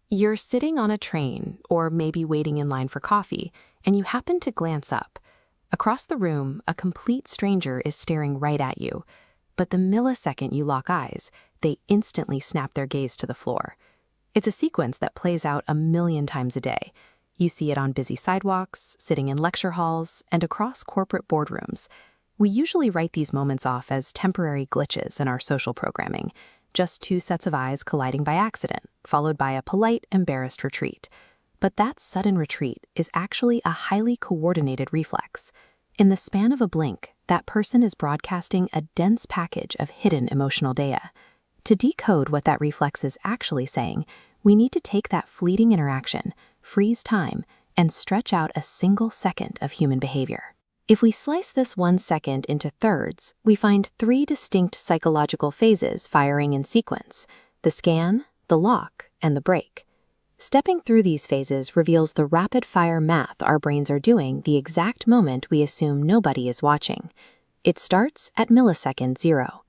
You're sitting on a train, or maybe waiting in line for coffee, and you happen to glance up. Across the room, a complete stranger is staring right at you. But the millisecond you lock eyes, they instantly snap their gaze to the floor. It's a sequence that plays out 1,000,000 times a day. You see it on busy sidewalks, sitting in lecture halls, and across corporate boardrooms. We usually write these moments off as temporary glitches in our social programming, just two sets of eyes colliding by accident, followed by a polite, embarrassed retreat. But that sudden retreat is actually a highly coordinated reflex. In the span of a blink, that person is broadcasting a dense package of hidden emotional data. To decode what that reflex is actually saying, we need to take that fleeting interaction, freeze time, and stretch out a single second of human behavior. If we slice this 1 second into thirds, we find 3 distinct psychological phases firing in sequence: the scan, the lock, and the break. Stepping through these phases reveals the rapid-fire math our brains are doing the exact moment we assume nobody is watching. It starts at millisecond 0.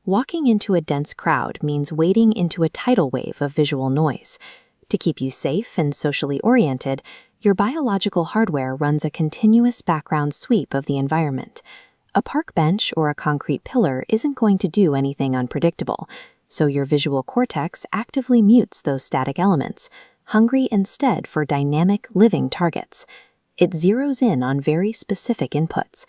Walking into a dense crowd means wading into a tidal wave of visual noise. To keep you safe and socially oriented, your biological hardware runs a continuous background sweep of the environment. A park bench or a concrete pillar isn't going to do anything unpredictable, so your visual cortex actively mutes those static elements, hungry instead for dynamic, living targets. It zeroes in on very specific inputs.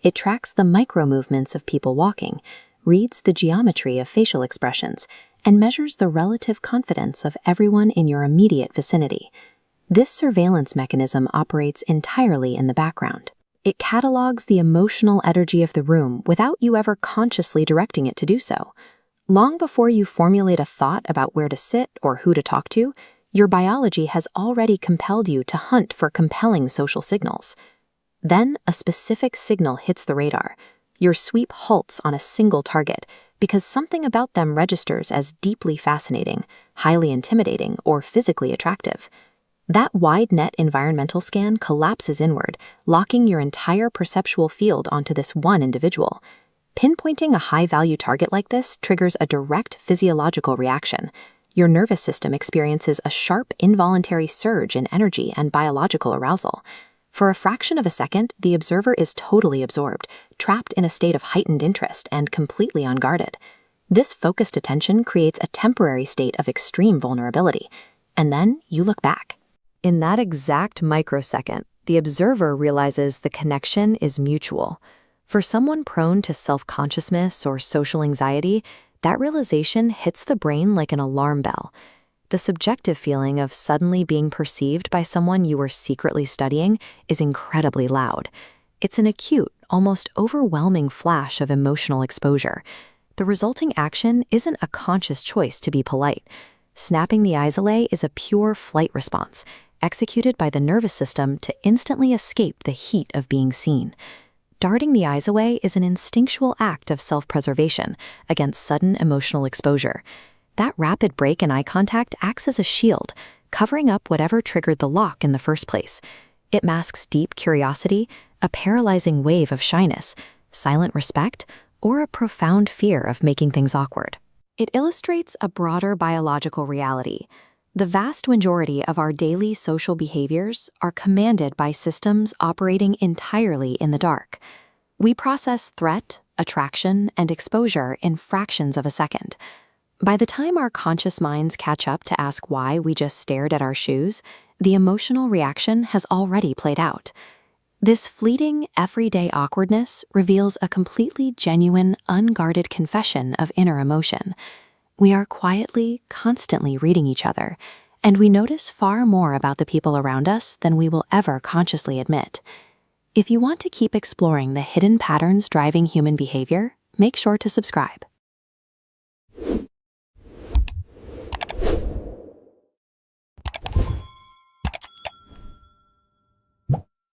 It tracks the micro-movements of people walking, reads the geometry of facial expressions, and measures the relative confidence of everyone in your immediate vicinity. This surveillance mechanism operates entirely in the background. It catalogs the emotional energy of the room without you ever consciously directing it to do so. Long before you formulate a thought about where to sit or who to talk to, your biology has already compelled you to hunt for compelling social signals. Then a specific signal hits the radar. Your sweep halts on a single target because something about them registers as deeply fascinating, highly intimidating, or physically attractive. That wide net environmental scan collapses inward, locking your entire perceptual field onto this one individual. Pinpointing a high-value target like this triggers a direct physiological reaction. Your nervous system experiences a sharp, involuntary surge in energy and biological arousal. For a fraction of a second, the observer is totally absorbed, trapped in a state of heightened interest and completely unguarded. This focused attention creates a temporary state of extreme vulnerability. And then you look back. In that exact microsecond, the observer realizes the connection is mutual. For someone prone to self-consciousness or social anxiety, that realization hits the brain like an alarm bell. The subjective feeling of suddenly being perceived by someone you were secretly studying is incredibly loud. It's an acute, almost overwhelming flash of emotional exposure. The resulting action isn't a conscious choice to be polite. Snapping the eyes away is a pure flight response, executed by the nervous system to instantly escape the heat of being seen. Darting the eyes away is an instinctual act of self-preservation against sudden emotional exposure. That rapid break in eye contact acts as a shield, covering up whatever triggered the lock in the first place. It masks deep curiosity, a paralyzing wave of shyness, silent respect, or a profound fear of making things awkward. It illustrates a broader biological reality. The vast majority of our daily social behaviors are commanded by systems operating entirely in the dark. We process threat, attraction, and exposure in fractions of a second. By the time our conscious minds catch up to ask why we just stared at our shoes, the emotional reaction has already played out. This fleeting, everyday awkwardness reveals a completely genuine, unguarded confession of inner emotion. We are quietly, constantly reading each other, and we notice far more about the people around us than we will ever consciously admit. If you want to keep exploring the hidden patterns driving human behavior, make sure to subscribe.